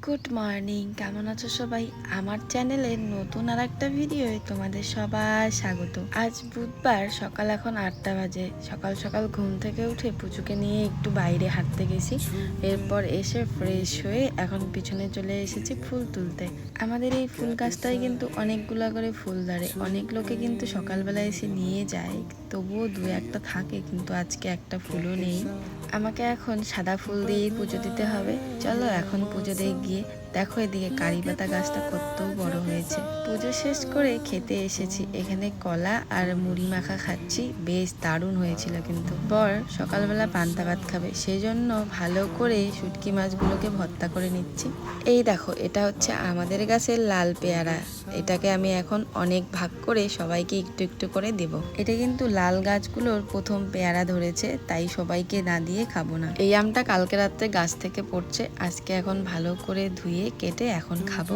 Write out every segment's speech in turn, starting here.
Good morning, কেমন আছো সবাই? আমার চ্যানেলের নতুন আর একটা ভিডিওয় তোমাদের সবার স্বাগত। আজ বুধবার, সকাল এখন 8টা বাজে। সকাল সকাল ঘুম থেকে উঠে পুচুকে নিয়ে একটু বাইরে হাঁটতে গেছি। এরপর এসে ফ্রেশ হয়ে এখন পিছনে চলে এসেছি ফুল তুলতে। আমাদের এই ফুল গাছটায় কিন্তু অনেকগুলা করে ফুল ধরে। অনেক লোকে কিন্তু সকালবেলা এসে নিয়ে যায়, তবুও দু একটা থাকে, কিন্তু আজকে একটা ফুলও নেই। আমাকে এখন সাদা ফুল দিয়েই পুজো দিতে হবে। চলো এখন পুজো দিয়ে গিয়ে দেখো এদিকে কারি পাতা গাছটা কত বড় হয়েছে। পুজো শেষ করে খেতে এসেছি। এখানে কলা আর মুড়ি মাখা খাচ্ছি, বেশ দারুণ হয়েছিল। কিন্তু বর সকালবেলা পান্তা ভাত খাবে, সেই জন্য ভালো করে শুটকি মাছগুলোকে ভর্তা করে নিচ্ছি। এই দেখো, এটা হচ্ছে আমাদের গাছের লাল পেয়ারা। এটাকে আমি এখন অনেক ভাগ করে সবাইকে একটু একটু করে দেব। এটা কিন্তু লাল গাছগুলোর প্রথম পেয়ারা ধরেছে, তাই সবাইকে না দিয়ে খাবো না। এই আমটা কালকে রাত্রে গাছ থেকে পড়ছে, আজকে এখন ভালো করে ধুয়ে কেটে এখন খাবো।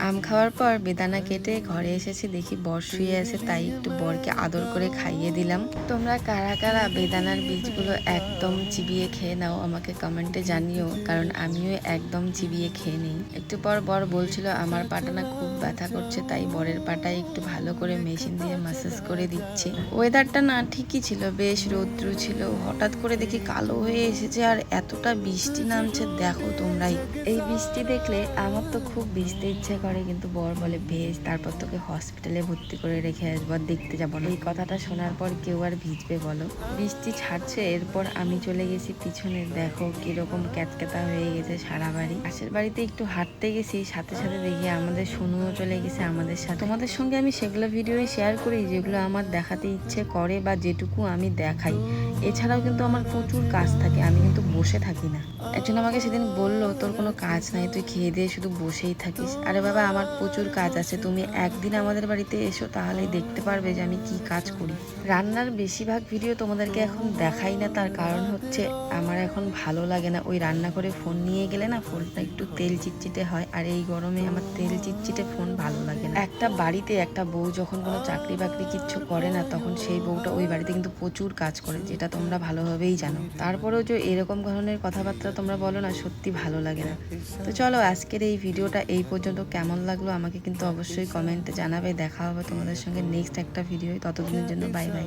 আম খাওয়ার পর বেদানা কেটে ঘরে এসেছি, দেখি বর শুয়ে আছে, তাই একটু বরকে আদর করে খাইয়ে দিলাম। তোমরা কারা কারা বেদানার বীজগুলো একদম চিবিয়ে খেয়ে নাও আমাকে কমেন্টে জানিও, কারণ আমিও একদম চিবিয়ে খেয়ে নিই। একটু পর বর বলছিল আমার পাটা না খুব ব্যথা করছে, তাই বরের পাটায় একটু ভালো করে মেশিন দিয়ে ম্যাসাজ করে দিচ্ছি। ওয়েদারটা না ঠিকই ছিল, বেশ রৌদ্র ছিল, হঠাৎ করে দেখি কালো হয়ে এসেছে আর এতটা বৃষ্টি নামছে, দেখো তোমরাই। এই বৃষ্টি দেখলে আমার তো খুব ভিজতে ইচ্ছে করে, কিন্তু বর বলে ভেজ, তারপর তোকে হসপিটালে ভর্তি করে রেখে আসবো, দেখতে যাবো না। এই কথাটা শোনার পর কেউ আর ভিজবে বলো? বৃষ্টি ছাড়ছে, এরপর আমি চলে গেছি পিছনে। দেখো কিরকম ক্যাতক্যাতা হয়ে গেছে সারা বাড়ি। পাশের বাড়িতে একটু হাঁটতে গেছি, সাথে সাথে দেখি আমাদের সোনুও চলে গেছে আমাদের সাথে। তোমাদের সঙ্গে আমি সেগুলো ভিডিওই শেয়ার করি যেগুলো আমার দেখাতে ইচ্ছে করে বা যেটুকু আমি দেখাই। এছাড়াও কিন্তু আমার প্রচুর কাজ থাকে, আমি কিন্তু বসে থাকি না। একজন আমাকে সেদিন বললো তোর কোনো কাজ নাই, তুই খেয়ে দিয়ে শুধু বসেই থাকিস। আরে বাবা, আমার প্রচুর কাজ আছে, তুমি একদিন আমাদের বাড়িতে এসো, তাহলেই দেখতে পারবে যে আমি কি কাজ করি। রান্নার বেশিরভাগ ভিডিও তোমাদেরকে এখন দেখাই না, তার কারণ হচ্ছে আমার এখন ভালো লাগে না। ওই রান্না করে ফোন নিয়ে গেলে না ফোনটা একটু তেল চিটচিটে হয়, আর এই গরমে আমার তেল চিটচিটে ফোন ভালো লাগে না। একটা বাড়িতে একটা বউ যখন কোনো চাকরি বাকরি কিচ্ছু করে না, তখন সেই বউটা ওই বাড়িতে কিন্তু প্রচুর কাজ করে, যেটা তোমরা ভালোভাবেই জানো। তারপরেও যে এরকম ধরনের কথাবার্তা তোমরা বলো না, সত্যি ভালো লাগে না। তো চলো আজকের এই ভিডিওটা এই পর্যন্ত। কেমন লাগলো আমাকে কিন্তু অবশ্যই কমেন্টে জানাবে। দেখা হবে তোমাদের সঙ্গে নেক্সট একটা ভিডিও। ততদিনের জন্য বাই বাই।